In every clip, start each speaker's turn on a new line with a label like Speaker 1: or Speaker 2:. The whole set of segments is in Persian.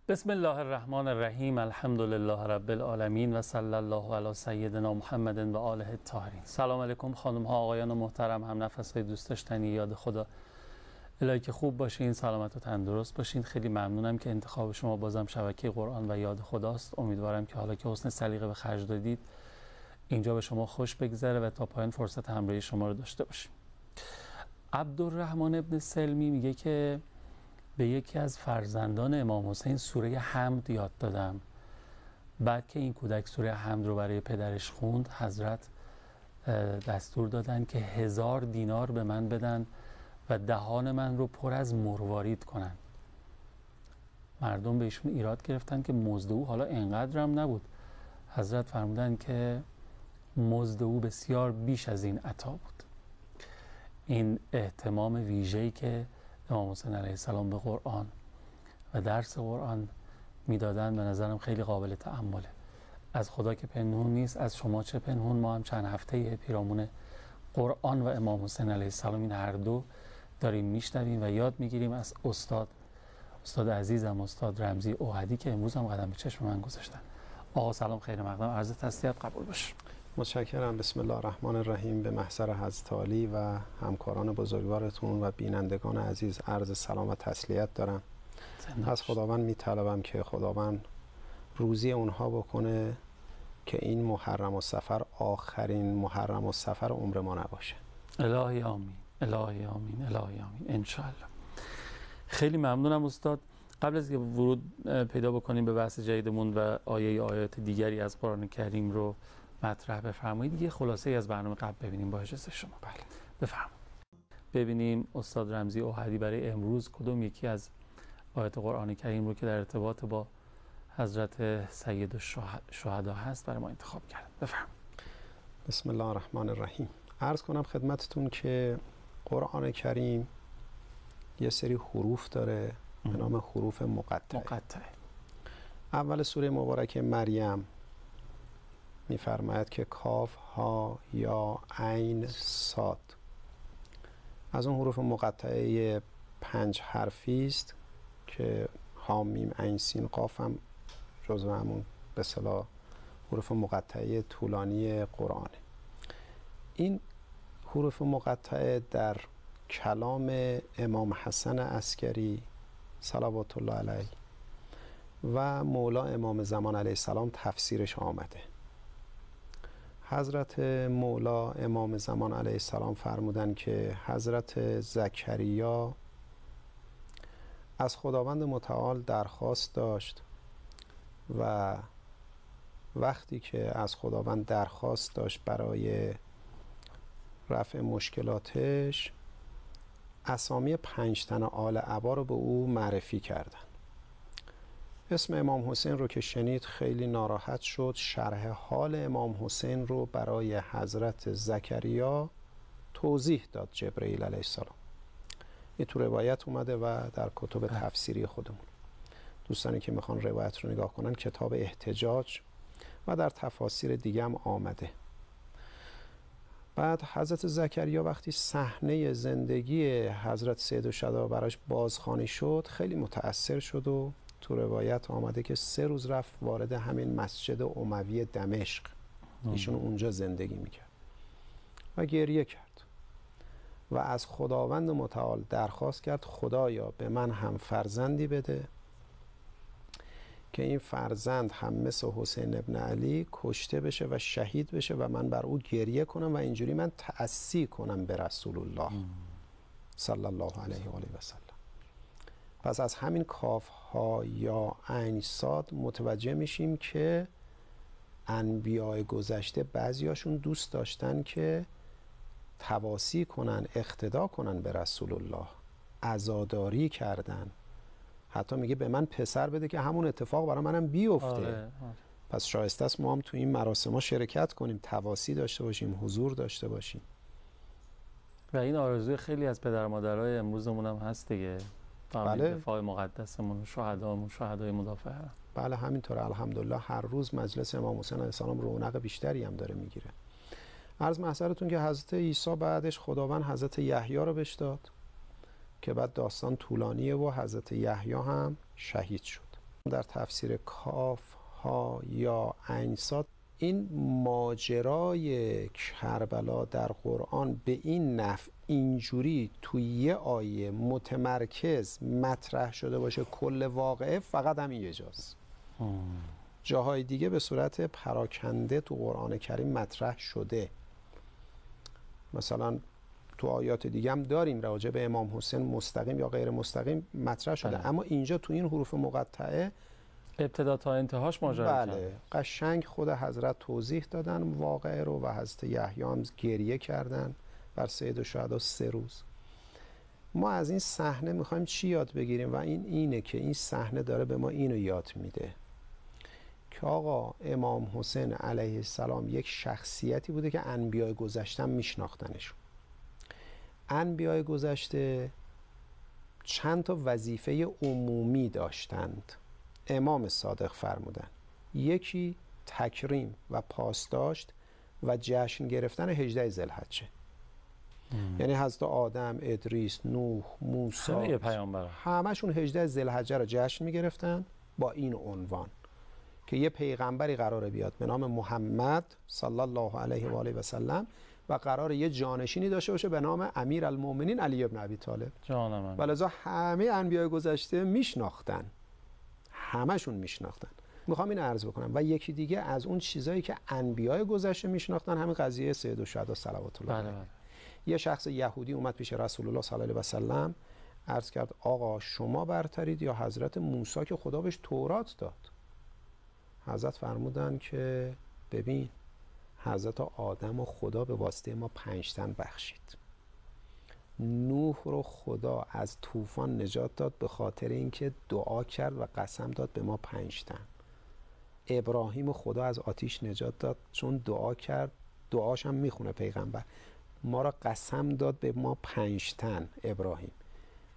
Speaker 1: بسم الله الرحمن الرحیم. الحمد لله رب العالمین و صلی الله علی سیدنا محمد و آله الطاهرین. سلام علیکم خانم ها، آقایان محترم، هم نفسای دوست داشتنی یاد خدا. الهی که خوب باشین، سلامت و تندرست باشین. خیلی ممنونم که انتخاب شما بازم شبکه قرآن و یاد خداست. امیدوارم که حالا که حسن سلیقه به خرج دادید اینجا به شما خوش بگذره و تا پایان فرصت همراهی شما رو داشته باشیم. عبدالرحمن ابن سلمی میگه که به یکی از فرزندان امام حسین سوره حمد یاد دادم. بعد که این کودک سوره حمد رو برای پدرش خوند، حضرت دستور دادن که 1000 دینار به من بدن و دهان من رو پر از مروارید کنن. مردم بهشون ایراد گرفتن که مزد او حالا اینقدر هم نبود. حضرت فرمودن که مزد او بسیار بیش از این عطا بود. این اهتمام ویژه‌ای که امام حسین علیه السلام به قرآن و درس قرآن میدادن به نظرم خیلی قابل تأمله. از خدا که پنهون نیست، از شما چه پنهون. ما هم چند هفته پیرامون قرآن و امام حسین علیه السلام این هر دو داریم میشنویم و یاد میگیریم از استاد عزیزم، استاد رمزی اوحدی که امروز هم قدم به چشم من گذاشتن. آقا سلام، خیر مقدم، عرض تسلیت قبول باشه.
Speaker 2: متشکرم. بسم الله الرحمن الرحیم. به محضر حضرت عالی و همکاران بزرگوارتون و بینندگان عزیز عرض سلام و تسلیت دارم. از خداوند میطلبم که خداوند روزی اونها بکنه که این محرم و صفر آخرین محرم و صفر عمر ما نباشه.
Speaker 1: الهی آمین، الهی آمین، الهی آمین، انشاءالله. خیلی ممنونم استاد. قبل از که ورود پیدا بکنیم به بحث جدیدمون و آیات دیگری از قرآن کریم رو مطرح بفرمایید، یه خلاصه از برنامه قبل ببینیم با اجازه شما.
Speaker 2: بله،
Speaker 1: بفرمایید. ببینیم استاد رمزی اوحدی برای امروز کدوم یکی از آیات قرآن کریم رو که در ارتباط با حضرت سید الشهدا هست برای ما انتخاب کرد. بفرمایید.
Speaker 2: بسم الله الرحمن الرحیم. عرض کنم خدمتتون که قرآن کریم یه سری حروف داره به نام حروف مقطعه. اول سوره مبارکه مریم می‌فرماید که کاف، ها، یا، عین، صاد از اون حروف مقطعه 5 حرفی است که ها، میم، عین، سین، قاف هم جزو همون به اصطلاح حروف مقطعه طولانی قرآنه. این حروف مقطعه در کلام امام حسن عسکری صلوات الله علیه و مولا امام زمان علیه السلام تفسیرش آمده. حضرت مولا امام زمان علیه السلام فرمودن که حضرت زکریا از خداوند متعال درخواست داشت و وقتی که از خداوند درخواست داشت برای رفع مشکلاتش، اسامی 5 تن آل عبا رو به او معرفی کردن. اسم امام حسین رو که شنید خیلی ناراحت شد. شرح حال امام حسین رو برای حضرت زکریا توضیح داد جبرئیل علیه السلام. این تو روایت اومده و در کتب تفسیری خودمون. دوستانی که میخوان روایت رو نگاه کنن کتاب احتجاج و در تفاسیر دیگه هم آمده. بعد حضرت زکریا وقتی صحنه زندگی حضرت سید الشهدا براش بازخوانی شد خیلی متأثر شد و تو روایت آمده که 3 روز رفت وارد همین مسجد اموی دمشق، ایشون اونجا زندگی میکرد و گریه کرد و از خداوند متعال درخواست کرد خدایا به من هم فرزندی بده که این فرزند هم مثل حسین ابن علی کشته بشه و شهید بشه و من بر او گریه کنم و اینجوری من تأسی کنم به رسول الله صلی الله علیه و آله و سلم. پس از همین کاف، ها، یا، عین، صاد متوجه میشیم که انبیاء گذشته بعضیاشون دوست داشتن که تواسی کنن، اقتدا کنن به رسول الله، عزاداری کردن. حتی میگه به من پسر بده که همون اتفاق برای منم بیفته.
Speaker 1: آره.
Speaker 2: پس شایسته است ما هم تو این مراسم شرکت کنیم، تواسی داشته باشیم، حضور داشته باشیم.
Speaker 1: و این آرزوی خیلی از پدر مادرای امروزمون هم هست دیگه.
Speaker 2: بله.
Speaker 1: دفاع مقدسمون، شهدامون، شهدای مدافع.
Speaker 2: بله همینطوره. الحمدلله هر روز مجلس امام حسین علیه السلام رونق بیشتری هم داره میگیره. عرض محضرتون که حضرت عیسی بعدش خداوند حضرت یحیی رو بهش داد که بعد داستان طولانیه و حضرت یحیی هم شهید شد. در تفسیر کاف ها یا عین صاد، این ماجرای کربلا در قرآن به این نحو اینجوری توی یه آیه متمرکز مطرح شده باشه کل واقعه، فقط همین یه جاست. جاهای دیگه به صورت پراکنده تو قرآن کریم مطرح شده. مثلا تو آیات دیگه هم داریم راجع به امام حسین مستقیم یا غیر مستقیم مطرح شده، اما اینجا تو این حروف مقطعه
Speaker 1: ابتدا تا انتهاش ماجرا
Speaker 2: بله قشنگ خود حضرت توضیح دادن واقعه رو و حضرت یحیی هم گریه کردن بر سید الشهدا 3 روز. ما از این صحنه میخوایم چی یاد بگیریم و اینه که این صحنه داره به ما اینو یاد میده که آقا امام حسین علیه السلام یک شخصیتی بوده که انبیای گذشته میشناختنشون. انبیای گذشته چند تا وظیفه عمومی داشتند. امام صادق فرمودن یکی تکریم و پاسداشت و جشن گرفتن 18 ذوالحجه. یعنی حضرت آدم، ادریس، نوح، موسی،
Speaker 1: همه پیامبران
Speaker 2: همشون 18 ذوالحجه رو جشن میگرفتن با این عنوان که یه پیغمبری قراره بیاد به نام محمد صلی الله علیه و آله و سلم و قراره یه جانشینی داشته باشه به نام امیرالمومنین علی ابن ابی طالب.
Speaker 1: جانم.
Speaker 2: ولذا همه انبیای گذشته میشناختن، همشون میشناختن. میخوام این عرض بکنم و یکی دیگه از اون چیزایی که انبیای گذشته میشناختن همین قضیه سید الشهدا صلوات الله علیه.
Speaker 1: بله.
Speaker 2: یه شخص یهودی اومد پیش رسول الله صلی الله علیه و سلم عرض کرد آقا شما برترید یا حضرت موسی که خدا بهش تورات داد؟ حضرت فرمودن که ببین حضرت آدم و خدا به واسطه ما 5 تن بخشید. نوح رو خدا از طوفان نجات داد به خاطر اینکه دعا کرد و قسم داد به ما 5 تن. ابراهیم خدا از آتیش نجات داد چون دعا کرد، دعاش هم میخونه پیغمبر، ما را قسم داد به ما 5 تن ابراهیم.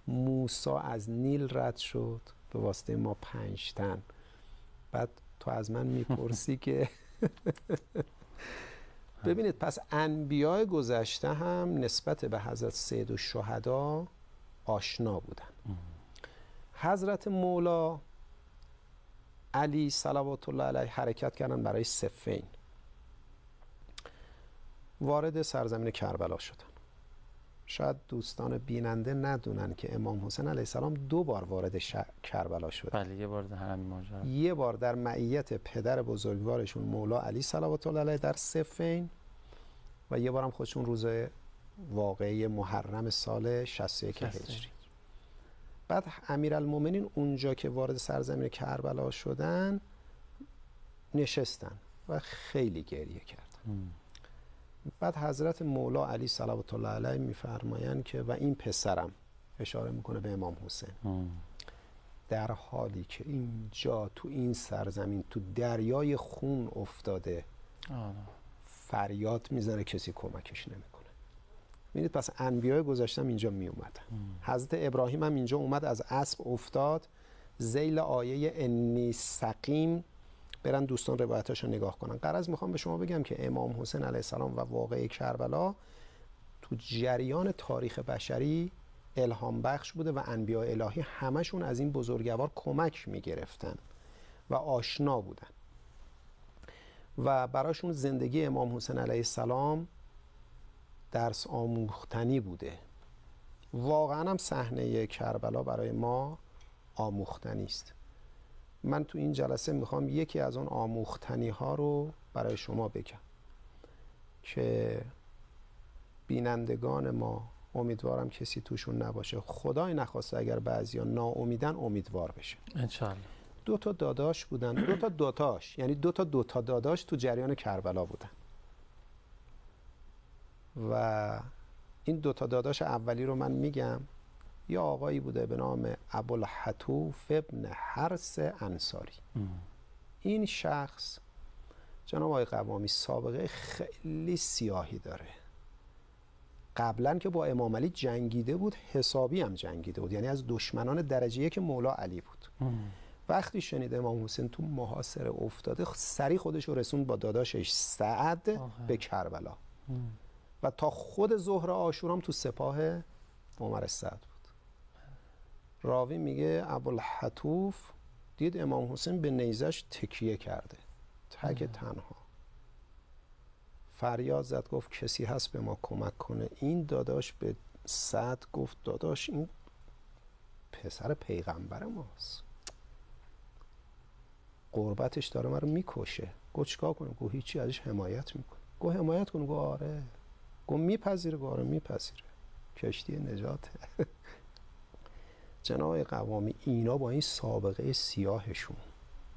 Speaker 2: موسی از نیل رد شد به واسطه ما 5 تن. بعد تو از من میپرسی که ببینید پس انبیاء گذشته هم نسبت به حضرت سید الشهدا آشنا بودن. حضرت مولا علی صلوات الله علیه حرکت کردن برای صفین، وارد سرزمین کربلا شدن. شاید دوستان بیننده ندونن که امام حسین علیه السلام 2 بار وارد کربلا شد.
Speaker 1: بله یه بار در همین ماجرا،
Speaker 2: یه بار در معیت پدر بزرگوارشون مولا علی صلوات الله علیه در صفین و یه بارم خودشون روز واقعی محرم سال 61 هجری. بعد امیرالمومنین اونجا که وارد سرزمین کربلا شدن نشستن و خیلی گریه کردن. بعد حضرت مولا علی صلوات الله علیه میفرمایند که و این پسرم، اشاره میکنه به امام حسین، در حالی که اینجا تو این سرزمین تو دریای خون افتاده فریاد میزنه کسی کمکش نمیکنه. ببینید پس انبیای گذشته هم اینجا می اومدن. حضرت ابراهیم هم اینجا اومد از اسب افتاد، ذیل آیه انی سقیم، برن دوستان روایتاشو نگاه کنن. غرض میخوام به شما بگم که امام حسین علیه السلام و واقعه کربلا تو جریان تاریخ بشری الهام بخش بوده و انبیاء الهی همشون از این بزرگوار کمک میگرفتن و آشنا بودن و براشون زندگی امام حسین علیه السلام درس آموختنی بوده. واقعا هم صحنه کربلا برای ما آموختنی است. من تو این جلسه میخوام یکی از اون آموختنی ها رو برای شما بگم که بینندگان ما، امیدوارم کسی توشون نباشه، خدای نخواسته اگر بعضیا ناامیدن امیدوار بشه.
Speaker 1: انشالله.
Speaker 2: 2 تا داداش بودن، 2 تا دوتاش، یعنی 2 تا داداش تو جریان کربلا بودن و این 2 تا داداش اولی رو من میگم. یه آقایی بوده به نام ابوالحتوف ابن حرس انصاری. این شخص جناب آقای قوامی سابقه خیلی سیاهی داره. قبلا که با امام علی جنگیده بود، حسابی هم جنگیده بود، یعنی از دشمنان درجه 1 مولا علی بود. وقتی شنید امام حسین تو محاصره افتاده، سریع خودش رو رسوند با داداشش سعد به کربلا و تا خود ظهر عاشورا تو سپاه عمر سعد بود. راوی میگه ابوالحتوف دید امام حسین به نیزش تکیه کرده، تک تنها فریاد زد، گفت کسی هست به ما کمک کنه. این داداش به سعد گفت داداش این پسر پیغمبر ماست، قربتش داره من رو میکشه. گفت چیکار کنم؟ گفت هیچی، ازش حمایت میکنه. گفت حمایت کنه؟ گفت آره. گفت میپذیره؟ گفت آره میپذیره. کشتی نجاته. جناب قوامی اینا با این سابقه سیاهشون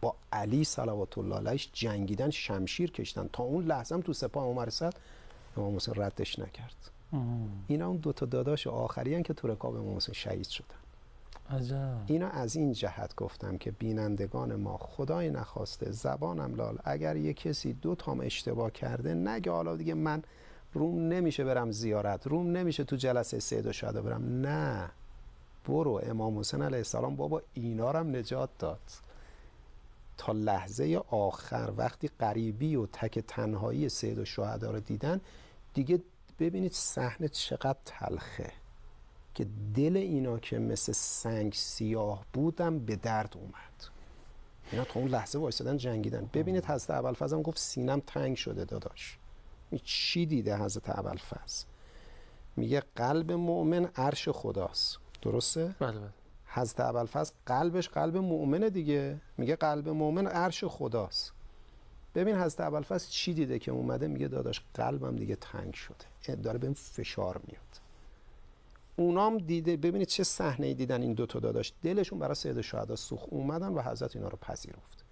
Speaker 2: با علی صلوات الله علیه جنگیدن، شمشیر کشیدن، تا اون لحظه هم تو سپاه عمر سعد امام حسین ردش نکرد. اینا اون دو تا داداش آخری هن که تو رکاب امام حسین شهید شدن.
Speaker 1: عجب.
Speaker 2: اینا از این جهت گفتم که بینندگان ما خدای نخواسته زبانم لال اگر یه کسی دو تام اشتباه کرده نگه حالا دیگه من روم نمیشه برم زیارت، روم نمیشه تو جلسه سید الشهدا برم. نه، برو. امام حسین علیه السلام بابا اینا رو هم نجات داد. تا لحظه آخر وقتی غریبی و تک تنهایی سید الشهدا رو دیدن دیگه، ببینید صحنه چقدر تلخه که دل اینا که مثل سنگ سیاه بودم به درد اومد. اینا تا اون لحظه وایسادن جنگیدن. ببینید حضرت ابوالفضل هم گفت سینم تنگ شده داداش. چی دیده حضرت ابوالفضل؟ میگه قلب مؤمن عرش خداست، درسته؟
Speaker 1: بله بله.
Speaker 2: حضرت ابوالفضل قلبش قلب مؤمنه دیگه، میگه قلب مؤمن عرش خداست. ببین حضرت ابوالفضل چی دیده که اومده میگه داداش قلبم دیگه تنگ شده، داره بهم فشار میاد. اونام دیده، ببینید چه صحنه‌ای دیدن این دو تا داداش، دلشون برای سید الشهدا سوخت، اومدن و حضرت اینا رو پذیرفت.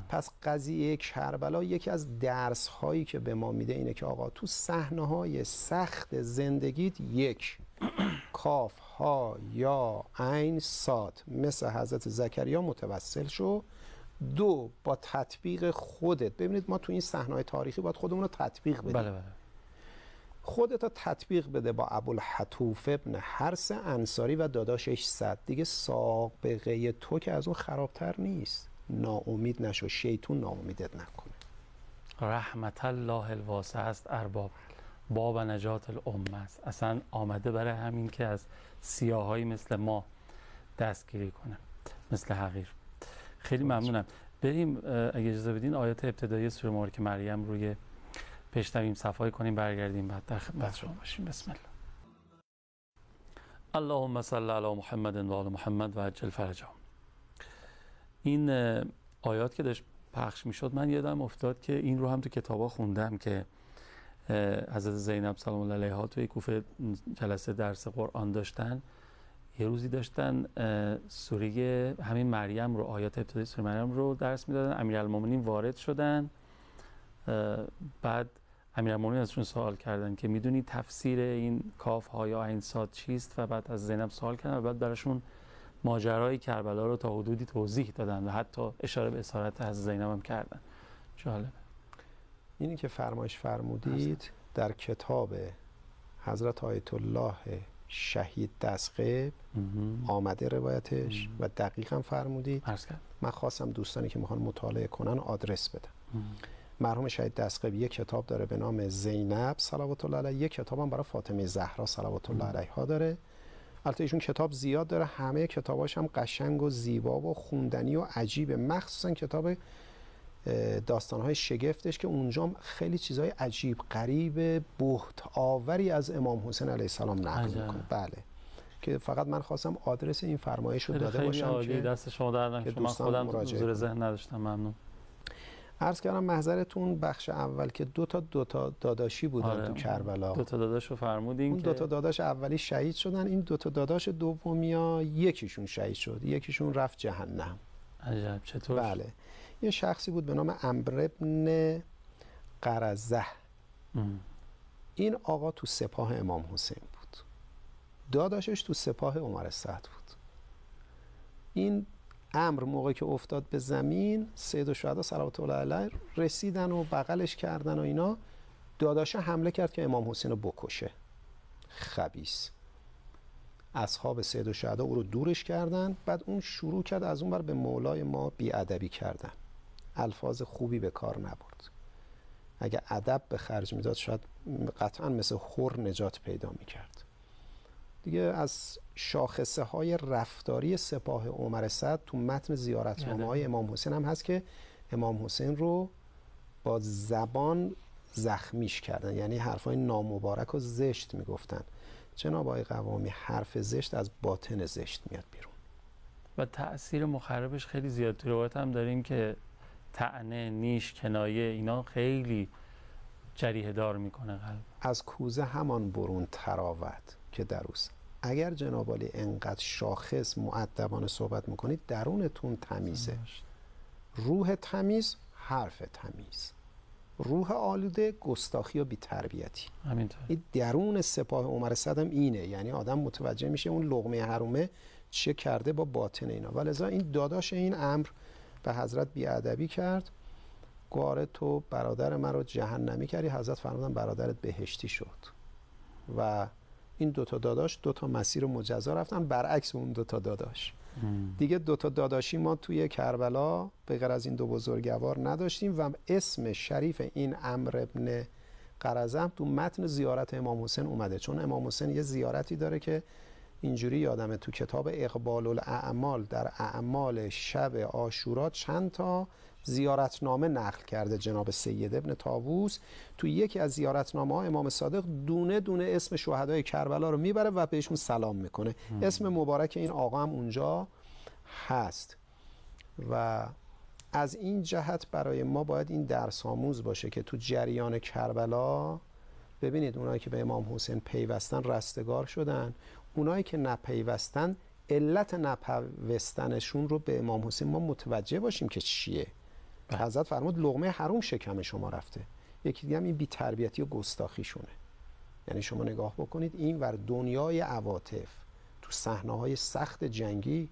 Speaker 2: پس قضیه کربلا یکی از درس هایی که به ما میده اینه که آقا تو صحنه های سخت زندگیت یک کاف ها یا عین صاد مثل حضرت زکریا متوسل شو. دو، با تطبیق خودت. ببینید ما تو این صحنه های تاریخی باید خودمون رو تطبیق بدیم.
Speaker 1: بله بله.
Speaker 2: خودت رو تطبیق بده با ابوالحتوف ابن حرس انصاری و داداشش سعد. دیگه سابقه تو که از اون خرابتر نیست. ناامید نشو، شیطون ناامیدت نکنه.
Speaker 1: رحمت الله الواسع است ارباب، باب نجات الامه است. اصلا آمده برای همین که از سیاهایی مثل ما دستگیری کنه، مثل حقیر. خیلی ممنونم. بریم اگه اجازه بدین آیات ابتدایی سوره مبارکه مریم روی پیشنویم صفحه کنیم، برگردیم بعد در خدمت شما باشیم. بسم الله. اللهم صل علی محمد و آل محمد و عجل فرجهم. این آیات که داشت پخش میشد من یادم افتاد که این رو هم تو کتابا خوندم که حضرت زینب سلام الله علیها توی کوفه جلسه درس قرآن داشتن. یه روزی داشتن سوره همین مریم رو، آیات ابتدایی سوره مریم رو درس میدادن. امیرالمومنین وارد شدن، بعد امیرالمومنین ازشون سوال کردن که میدونی تفسیر این کاف ها یا عین صاد چیست؟ و بعد از زینب سوال کردن و بعد براشون ماجرای کربلا رو تا حدودی توضیح دادن و حتی اشاره به اسارت از زینب هم کردن. جالبه.
Speaker 2: اینی که فرمایش فرمودید در کتاب حضرت آیت الله شهید دستقیب آمده روایتش و دقیقا فرمودید. من خواستم دوستانی که میخوان مطالعه کنن آدرس بدم. مرحوم شهید دستقیب یک کتاب داره به نام زینب صلوات الله علیها، یک کتاب هم برای فاطمه زهرا صلوات الله علیها داره. البته ایشون کتاب زیاد داره، همه کتاباش هم قشنگ و زیبا و خوندنی و عجیبه، مخصوصا کتاب داستانهای شگفتش که اونجا خیلی چیزهای عجیب غریب بهت آوری از امام حسین علیه السلام نقل میکنه. بله، که فقط من خواستم آدرس این فرمایش رو داده باشم که
Speaker 1: دست شما در نکنه. من خودم حضور ذهن نداشتم. ممنون.
Speaker 2: عرض کردم محضرتون بخش اول که دو تا داداشی بودن تو کربلا.
Speaker 1: دو تا داداش رو فرمودین.
Speaker 2: اون دو تا داداش اولی شهید شدن، این دو تا داداش دومیا یکیشون شهید شد، یکیشون رفت جهنم.
Speaker 1: عجب. چطور؟
Speaker 2: بله، یه شخصی بود به نام عمرو بن قرزه. این آقا تو سپاه امام حسین بود، داداشش تو سپاه عمر سعد بود. این امر موقعی که افتاد به زمین، سید الشهدا صلوات الله علیه رسیدن و بغلش کردن و اینا. داداشه حمله کرد که امام حسین رو بکشه. خبیث. اصحاب سید الشهدا او رو دورش کردن. بعد اون شروع کرد از اون بر به مولای ما بی‌ادبی کردن. الفاظ خوبی به کار نبرد. اگه ادب به خرج میداد شاید قطعا مثل خور نجات پیدا میکرد. دیگه از شاخصه های رفتاری سپاه عمر سعد تو متن زیارتنامه های امام حسین هم هست که امام حسین رو با زبان زخمیش کردن، یعنی حرفای نامبارک و زشت میگفتن. جناب آقای قوامی، حرف زشت از باطن زشت میاد بیرون
Speaker 1: و تأثیر مخربش خیلی زیاد. تو روایت هم داریم که طعنه، نیش، کنایه اینا خیلی جریحه دار میکنه قلب.
Speaker 2: از کوزه همان برون تراوت که دروس. اگر جناب عالی انقدر شاخص مؤدبانه صحبت میکنید، درونتون تمیزه. روح تمیز، حرف تمیز. روح آلوده، گستاخی و بی‌تربیتی.
Speaker 1: همینطور.
Speaker 2: این درون سپاه عمر سعد هم اینه، یعنی آدم متوجه میشه اون لقمه حرومه چه کرده با باطن اینا. ولذا این داداش این امر به حضرت بیادبی کرد، گاره تو برادر من رو جهنمی کردی، حضرت فرمودن برادرت بهشتی شد. و این دوتا داداش دوتا مسیر مجزا رفتن، برعکس اون دوتا داداش. دیگه دوتا داداشی ما توی کربلا به غیر از این دو بزرگوار نداشتیم و اسم شریف این عمرو ابن قرزم تو متن زیارت امام حسین اومده، چون امام حسین یه زیارتی داره که اینجوری یادمه تو کتاب اقبال الاعمال در اعمال شب عاشورا چند تا زیارتنامه نقل کرده جناب سید ابن طاووس. تو یکی از زیارتنامه ها امام صادق دونه دونه اسم شهدای کربلا رو میبره و بهشون سلام میکنه. اسم مبارک این آقا هم اونجا هست و از این جهت برای ما باید این درس آموز باشه که تو جریان کربلا ببینید اونایی که به امام حسین پیوستن رستگار شدن، اونایی که نپیوستن علت نپیوستنشون رو به امام حسین ما متوجه باشیم که چیه. حضرت فرمود لقمه حروم شکم شما رفته. یکی دیگه هم این بی‌تربیتی و گستاخیشونه. یعنی شما نگاه بکنید این ور دنیای عواطف تو صحنه‌های سخت جنگی،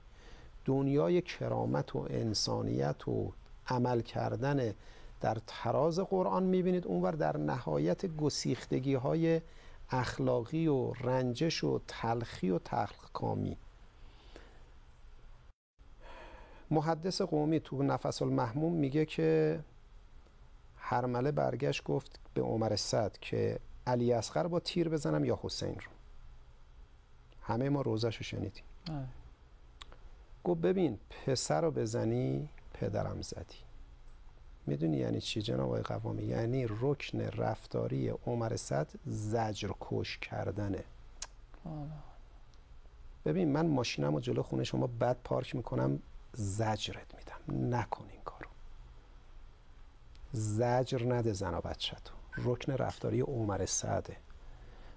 Speaker 2: دنیای کرامت و انسانیت و عمل کردن در تراز قرآن میبینید، اونور در نهایت گسیختگی‌های اخلاقی و رنجش و تلخی و تلخکامی. محدث قومی تو نفس المحموم میگه که هرمله برگشت گفت به عمر سعد که علی اصغر با تیر بزنم یا حسین رو. همه ما روزش رو شنیدیم. گفت ببین پسر رو بزنی پدرم زدی. میدونی یعنی چی جناب آقای قوامی؟ یعنی رکن رفتاری عمر سعد زجر کش کردنه. ببین من ماشینم رو جلو خونه شما بد پارک میکنم، زجرت میدم نکن این کارو. زجر نده زن و بچه‌تو. رکن رفتاری عمر سعده.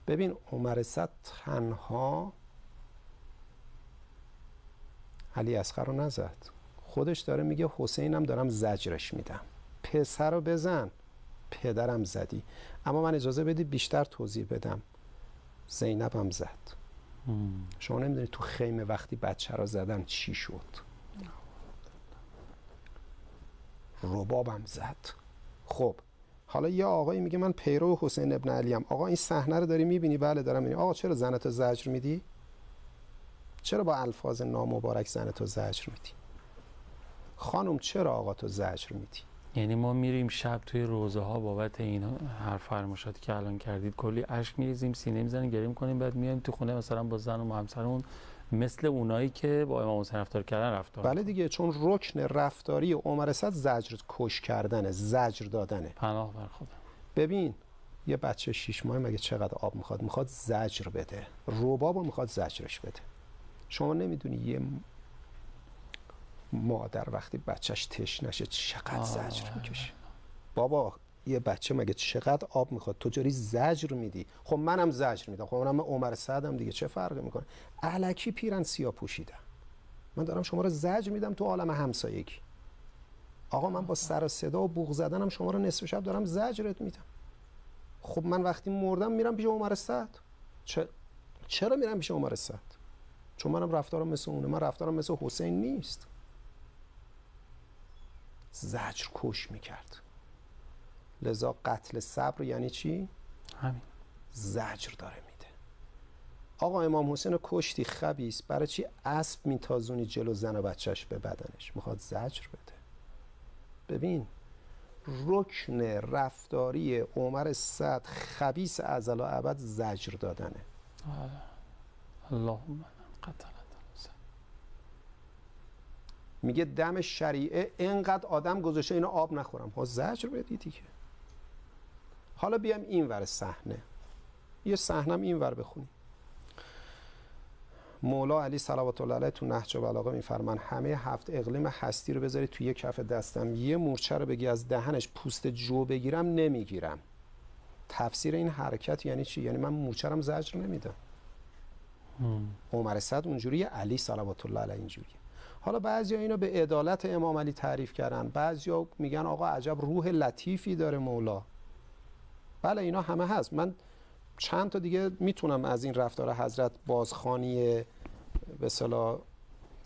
Speaker 2: ببین عمر سعد تنها علی اصغر رو نزد، خودش داره میگه حسینم دارم زجرش میدم. پسر رو بزن پدرم زدی. اما من اجازه بدید بیشتر توضیح بدم. زینبم زد. شما نمیدونید تو خیمه وقتی بچه را زدن چی شد. ربابم زد. خب حالا یه آقایی میگه من پیرو حسین ابن علیم. آقا این صحنه رو داری میبینی؟ بله دارم میبینم. آقا چرا زنتو زجر میدی؟ چرا با الفاظ نامبارک زنتو زجر میدی؟ خانم چرا آقا تو زجر میدی؟
Speaker 1: یعنی ما میریم شب توی روزه ها بابت این هر فرماشاتی که الان کردید کلی اشک میریزیم، سینه میزنیم، گریه میکنیم، بعد میایم تو خونه مثلا با زن و همسرمون مثل اونایی که با امام حسین رفتار کردن رفتار.
Speaker 2: بله دیگه، چون رکن رفتاری عمر سعد زجر کش کردنه، زجر دادنه.
Speaker 1: پناه بر خدا.
Speaker 2: ببین یه بچه 6 ماهه مگه چقدر آب میخواد؟ میخواد زجر بده. ربابو میخواد زجرش بده. شما نمیدونی یه مادر وقتی بچهش تشنشه چقدر زجر میکشه. بابا یه بچه مگه چقدر آب میخواد؟ تو جوری زجر میدی. خب منم زجر میدم. خب منم عمر سعدم دیگه، چه فرقی میکنه؟ الکی پیرن سیاه پوشیدم. من دارم شما رو زجر میدم تو عالم همسایگی. آقا من با سر و صدا و بوق زدنم شما رو نصف شب دارم زجرت میدم. خب من وقتی مردم میرم پیش عمر سعد. چرا میرم پیش عمر سعد؟ چون منم رفتارم مثل اونه. من رفتارم مثل حسین نیست. زجر کش میکرد. لذا قتل صبر یعنی چی؟
Speaker 1: همین.
Speaker 2: زجر داره میده. آقا امام حسین رو کشتی خبیث، برای چی اسب میتازونی جلو زن و بچهش به بدنش؟ میخواد زجر بده. ببین رکن رفتاری عمر سعد خبیث ازل و ابد زجر دادنه.
Speaker 1: اللهم من قتلت الحسین.
Speaker 2: میگه دم شریعه اینقدر آدم گذاشته اینا آب نخورم. ها زجر بدی دیگه. حالا بیام این ور صحنه، یه صحنم این ور بخونیم. مولا علی صلوات الله علیه تو نهج البلاغه میفرمان همه 7 اقلیم هستی رو بذاری توی یک کف دستم، یه مورچه رو بگی از دهنش پوست جو بگیرم نمیگیرم. تفسیر این حرکت یعنی چی؟ یعنی من مورچه رو زجر نمیدم. عمر صد اونجوریه، علی صلوات الله علیه اینجوریه. حالا بعضیا اینو به عدالت امام علی تعریف کردن، بعضیا میگن آقا عجب روح لطیفی داره مولا. بله اینا همه هست. من چند تا دیگه میتونم از این رفتار حضرت بازخوانی به اصطلاح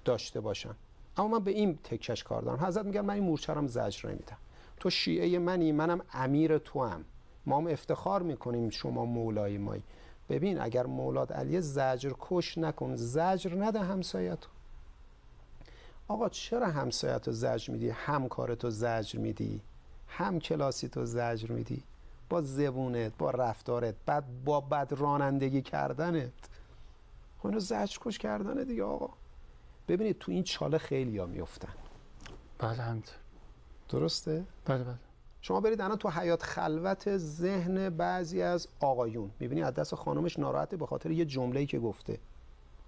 Speaker 2: داشته باشم، اما من به این تکش کار دارم. حضرت میگن من این مورچه رو زجر نمیدم. تو شیعه منی، منم امیر تو هم، ما هم افتخار میکنیم شما مولای مایی. ببین اگر مولاد علی زجر کش نکن، زجر نده همسایتو. آقا چرا همسایتو زجر میدی؟ همکارتو زجر میدی، هم کلاسیتو زجر میدی، با زبونت، با رفتارت، با بد رانندگی کردنت. خب اینو زجر کش کردنه دیگه آقا. ببینید تو این چاله خیلی ها میفتن.
Speaker 1: بله همینطور.
Speaker 2: درسته؟
Speaker 1: بله بله.
Speaker 2: شما برید الان تو حیات خلوت ذهن بعضی از آقایون میبینی از دست خانمش ناراحته به خاطر یه جمله‌ای که گفته،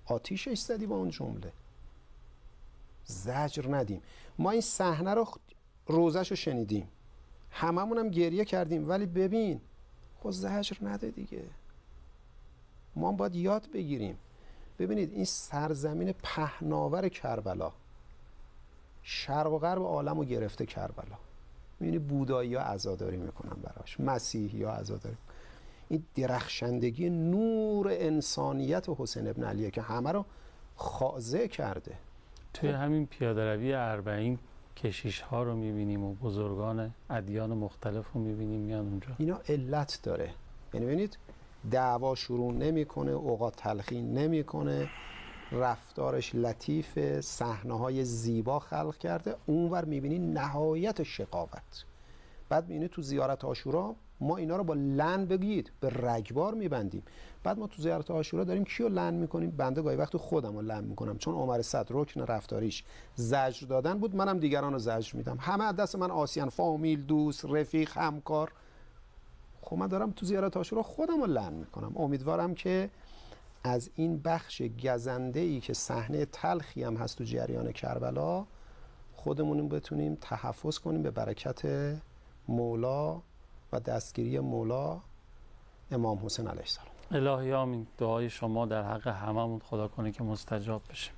Speaker 2: آتیشش زدی با اون جمله. زجر ندیم. ما این صحنه رو روزش رو شنیدیم، هممون هم گریه کردیم، ولی ببین خب زجر نده دیگه. ما هم باید یاد بگیریم. ببینید این سرزمین پهناور کربلا، شرق و غرب عالم رو گرفته کربلا. میبینی بودایی ها عزاداری میکنن براش، مسیحی ها عزاداری. این درخشندگی نور انسانیت حسین ابن علیه که همه رو خاضع کرده.
Speaker 1: توی همین پیاده روی اربعین کشیش ها رو میبینیم و بزرگان ادیان مختلف رو میبینیم میان اونجا.
Speaker 2: اینا علت داره. یعنی ببینید دعوا شروع نمیکنه، اوقات تلخی نمیکنه، رفتارش لطیفه، صحنه‌های زیبا خلق کرده. اونور میبینی نهایت شقاوت. بعد میبینی تو زیارت عاشورا ما اینا رو با لعن بگید به رگبار میبندیم. بعد ما تو زیارت عاشورا داریم کیو لعن میکنیم؟ بنده گاهی وقت خودم رو لعن میکنم، چون عمر صد رکن رفتاریش زجر دادن بود، منم دیگران رو زجر میدم. همه از دست من آسیان، فامیل، دوست، رفیق، همکار. خب من دارم تو زیارت عاشورا خودم رو لعن میکنم. امیدوارم که از این بخش گزنده‌ای که صحنه تلخی هم هست تو جریان کربلا خودمون بتونیم تحفظ کنیم به برکت مولا و دستگیری مولا امام حسین علیه السلام.
Speaker 1: الهی آمین. دعای شما در حق هممون خدا کنه که مستجاب بشه.